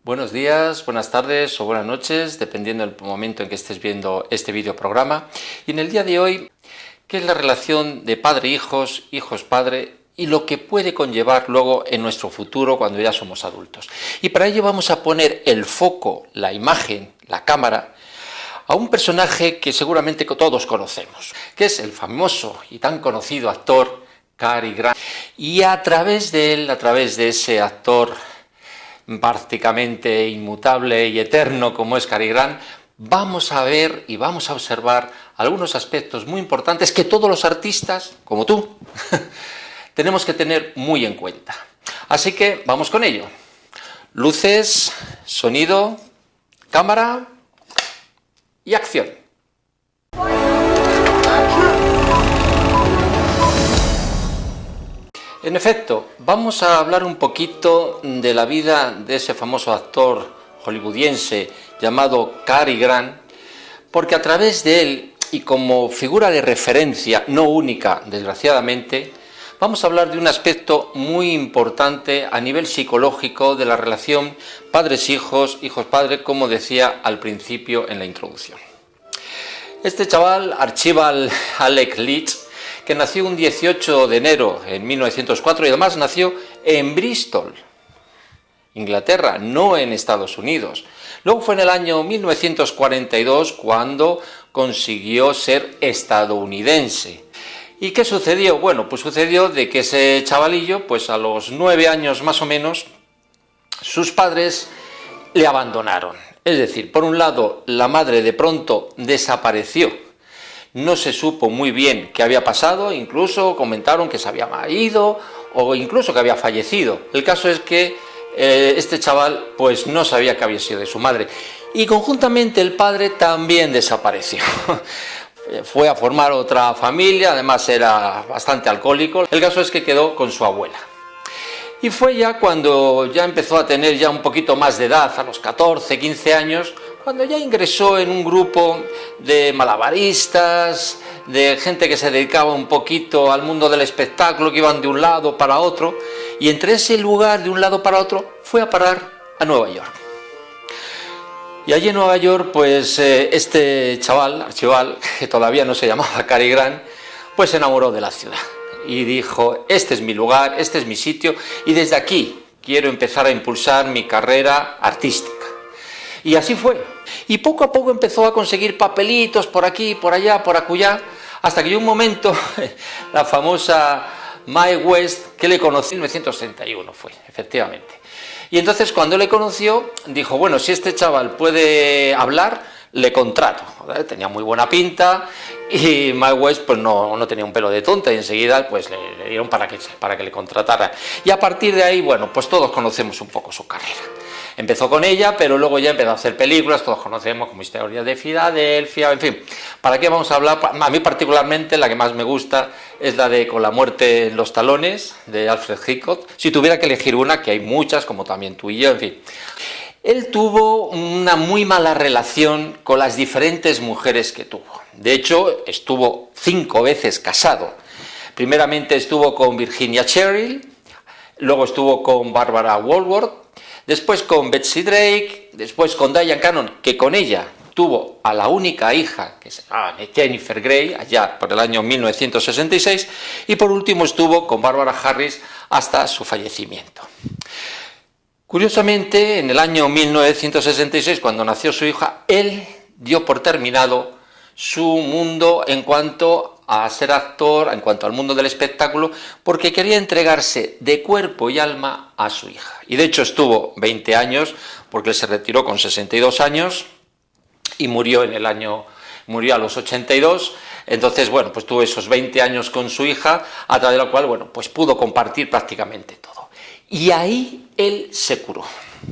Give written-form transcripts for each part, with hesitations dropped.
Buenos días, buenas tardes o buenas noches, dependiendo del momento en que estés viendo este videoprograma. Y en el día de hoy, ¿qué es la relación de padre-hijos, hijos-padre y lo que puede conllevar luego en nuestro futuro cuando ya somos adultos? Y para ello vamos a poner el foco, la imagen, la cámara, a un personaje que seguramente todos conocemos, que es el famoso y tan conocido actor Cary Grant. Y a través de él, a través de ese actor prácticamente inmutable y eterno como es Cary Grant, vamos a ver y vamos a observar algunos aspectos muy importantes que todos los artistas, como tú, tenemos que tener muy en cuenta. Así que vamos con ello. Luces, sonido, cámara y acción. En efecto, vamos a hablar un poquito de la vida de ese famoso actor hollywoodiense llamado Cary Grant, porque a través de él, y como figura de referencia, no única, desgraciadamente, vamos a hablar de un aspecto muy importante a nivel psicológico de la relación padres-hijos, hijos-padres, como decía al principio en la introducción. Este chaval, Archibald Alec Leach, que nació un 18 de enero en 1904 y además nació en Bristol, Inglaterra, no en Estados Unidos. Luego fue en el año 1942 cuando consiguió ser estadounidense. ¿Y qué sucedió? Bueno, pues sucedió de que ese chavalillo, pues a los 9 años más o menos, sus padres le abandonaron. Es decir, por un lado, la madre de pronto desapareció. No se supo muy bien qué había pasado, incluso comentaron que se había ido o incluso que había fallecido. El caso es que este chaval pues no sabía que había sido de su madre. Y conjuntamente el padre también desapareció. Fue a formar otra familia, además era bastante alcohólico. El caso es que quedó con su abuela. Y fue ya cuando ya empezó a tener ya un poquito más de edad, a los 14, 15 años, cuando ya ingresó en un grupo de malabaristas, de gente que se dedicaba un poquito al mundo del espectáculo, que iban de un lado para otro, y entre ese lugar de un lado para otro fue a parar a Nueva York. Y allí en Nueva York, pues este chaval, Archibald, que todavía no se llamaba Cary Grant, pues se enamoró de la ciudad y dijo: este es mi lugar, este es mi sitio, y desde aquí quiero empezar a impulsar mi carrera artística. Y así fue. Y poco a poco empezó a conseguir papelitos por aquí, por allá, por acullá, hasta que llegó un momento, la famosa Mae West, que le conoció en 1961, fue, efectivamente. Y entonces cuando le conoció, dijo: bueno, si este chaval puede hablar, le contrato. Tenía muy buena pinta y Mae West pues no tenía un pelo de tonta, y enseguida pues le dieron para que le contratara. Y a partir de ahí, bueno, pues todos conocemos un poco su carrera. Empezó con ella, pero luego ya empezó a hacer películas, todos conocemos como Historia de Filadelfia, en fin. ¿Para qué vamos a hablar? A mí particularmente la que más me gusta es la de Con la muerte en los talones, de Alfred Hitchcock. Si tuviera que elegir una, que hay muchas, como también tú y yo, en fin. Él tuvo una muy mala relación con las diferentes mujeres que tuvo. De hecho, estuvo 5 veces casado. Primeramente estuvo con Virginia Cheryl, luego estuvo con Barbara Woodward, después con Betsy Drake, después con Diane Cannon, que con ella tuvo a la única hija, que se llamaba Jennifer Grey, allá por el año 1966, y por último estuvo con Barbara Harris hasta su fallecimiento. Curiosamente, en el año 1966, cuando nació su hija, él dio por terminado su mundo en cuanto a ser actor, en cuanto al mundo del espectáculo, porque quería entregarse de cuerpo y alma a su hija. Y de hecho estuvo 20 años, porque él se retiró con 62 años y murió a los 82. Entonces, bueno, pues tuvo esos 20 años con su hija, a través de la cual, bueno, pues pudo compartir prácticamente todo. Y ahí él se curó.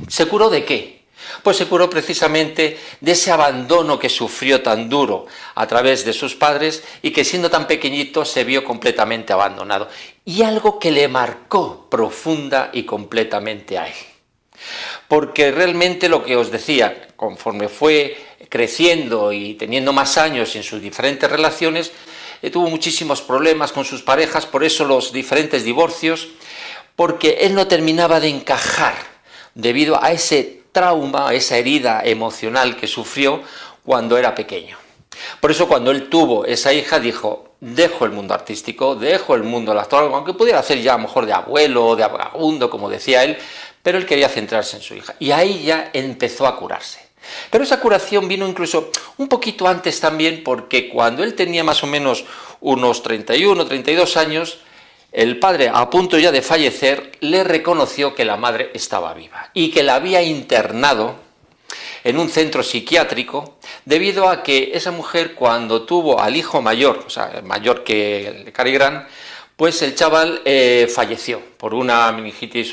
¿Se curó de qué? Pues se curó precisamente de ese abandono que sufrió tan duro a través de sus padres y que siendo tan pequeñito se vio completamente abandonado. Y algo que le marcó profunda y completamente a él. Porque realmente lo que os decía, conforme fue creciendo y teniendo más años en sus diferentes relaciones, tuvo muchísimos problemas con sus parejas, por eso los diferentes divorcios, porque él no terminaba de encajar debido a ese trauma, esa herida emocional que sufrió cuando era pequeño. Por eso cuando él tuvo esa hija dijo, dejo el mundo artístico, dejo el mundo del actor, aunque pudiera hacer ya a lo mejor de abuelo o de vagabundo, como decía él, pero él quería centrarse en su hija. Y ahí ya empezó a curarse. Pero esa curación vino incluso un poquito antes también, porque cuando él tenía más o menos unos 31, 32 años, el padre, a punto ya de fallecer, le reconoció que la madre estaba viva y que la había internado en un centro psiquiátrico debido a que esa mujer, cuando tuvo al hijo mayor, o sea, mayor que Cary Grant, pues el chaval falleció por una meningitis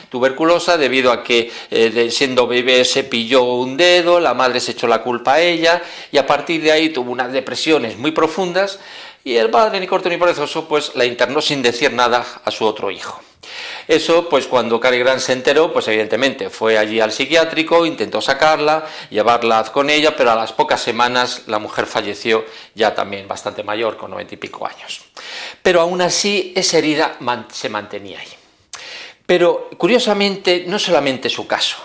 tuberculosa debido a que siendo bebé se pilló un dedo, la madre se echó la culpa a ella y a partir de ahí tuvo unas depresiones muy profundas y el padre, ni corto ni perezoso, pues la internó sin decir nada a su otro hijo. Eso, pues cuando Cary Grant se enteró, pues evidentemente fue allí al psiquiátrico, intentó sacarla, llevarla con ella, pero a las pocas semanas la mujer falleció ya también bastante mayor, con 90 y pico años. Pero aún así esa herida se mantenía ahí. Pero curiosamente, no solamente su caso.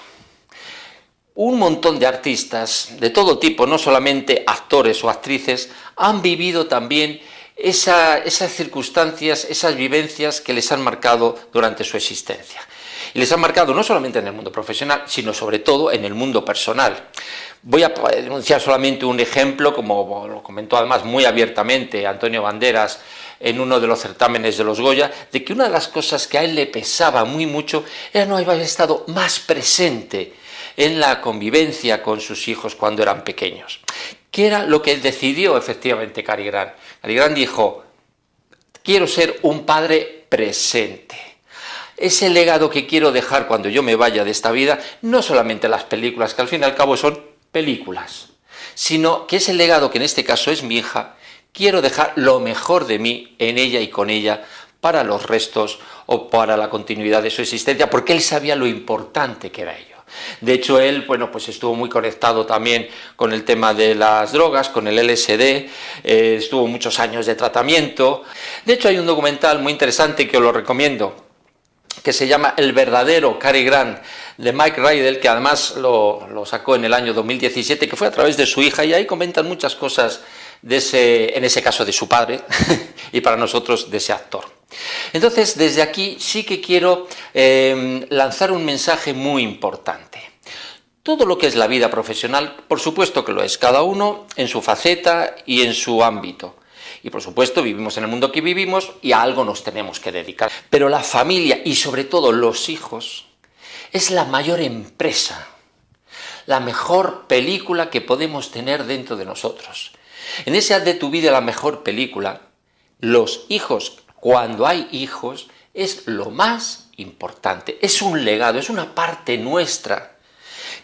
Un montón de artistas de todo tipo, no solamente actores o actrices, han vivido también esas circunstancias, esas vivencias que les han marcado durante su existencia. Y les han marcado no solamente en el mundo profesional, sino sobre todo en el mundo personal. Voy a denunciar solamente un ejemplo, como lo comentó además muy abiertamente Antonio Banderas en uno de los certámenes de los Goya, de que una de las cosas que a él le pesaba muy mucho era no haber estado más presente en la convivencia con sus hijos cuando eran pequeños. ¿Qué era lo que decidió efectivamente Cary Grant? Cary Grant dijo, quiero ser un padre presente. Ese legado que quiero dejar cuando yo me vaya de esta vida, no solamente las películas, que al fin y al cabo son películas, sino que ese legado, que en este caso es mi hija, quiero dejar lo mejor de mí en ella y con ella para los restos o para la continuidad de su existencia, porque él sabía lo importante que era ello. De hecho, él, bueno, pues estuvo muy conectado también con el tema de las drogas, con el LSD, estuvo muchos años de tratamiento. De hecho, hay un documental muy interesante que os lo recomiendo, que se llama El verdadero Cary Grant, de Mike Riddle, que además lo sacó en el año 2017, que fue a través de su hija, y ahí comentan muchas cosas en ese caso de su padre, y para nosotros de ese actor. Entonces, desde aquí sí que quiero lanzar un mensaje muy importante. Todo lo que es la vida profesional, por supuesto que lo es, cada uno en su faceta y en su ámbito. Y por supuesto vivimos en el mundo que vivimos y a algo nos tenemos que dedicar. Pero la familia y sobre todo los hijos es la mayor empresa, la mejor película que podemos tener dentro de nosotros. En ese Haz de tu vida la mejor película, los hijos, cuando hay hijos, es lo más importante. Es un legado, es una parte nuestra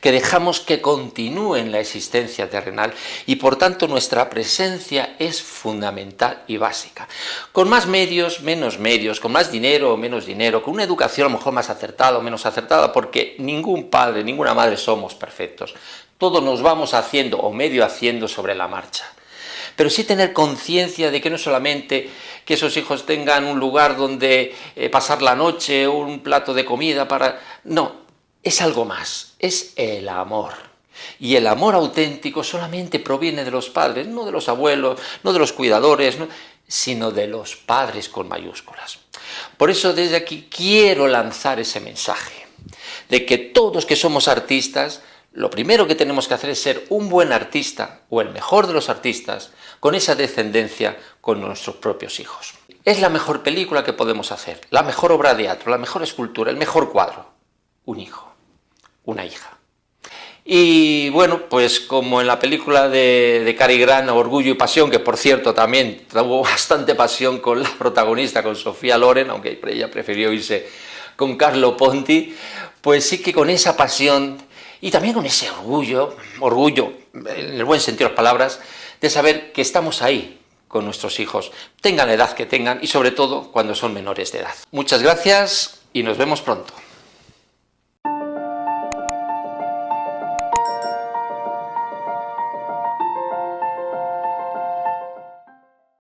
que dejamos que continúe en la existencia terrenal y por tanto nuestra presencia es fundamental y básica. Con más medios, menos medios, con más dinero o menos dinero, con una educación a lo mejor más acertada o menos acertada, porque ningún padre, ninguna madre somos perfectos. Todos nos vamos haciendo o medio haciendo sobre la marcha. Pero sí tener conciencia de que no solamente que esos hijos tengan un lugar donde pasar la noche, un plato de comida para... No, es algo más, es el amor. Y el amor auténtico solamente proviene de los padres, no de los abuelos, no de los cuidadores, no, sino de los padres con mayúsculas. Por eso desde aquí quiero lanzar ese mensaje, de que todos que somos artistas, lo primero que tenemos que hacer es ser un buen artista, o el mejor de los artistas, con esa descendencia con nuestros propios hijos. Es la mejor película que podemos hacer, la mejor obra de teatro, la mejor escultura, el mejor cuadro. Un hijo, una hija. Y bueno, pues como en la película de Cary Grant, Orgullo y Pasión, que por cierto también tuvo bastante pasión con la protagonista, con Sofía Loren, aunque ella prefirió irse con Carlo Ponti, pues sí que con esa pasión y también con ese orgullo, en el buen sentido de las palabras, de saber que estamos ahí con nuestros hijos, tengan la edad que tengan y sobre todo cuando son menores de edad. Muchas gracias y nos vemos pronto.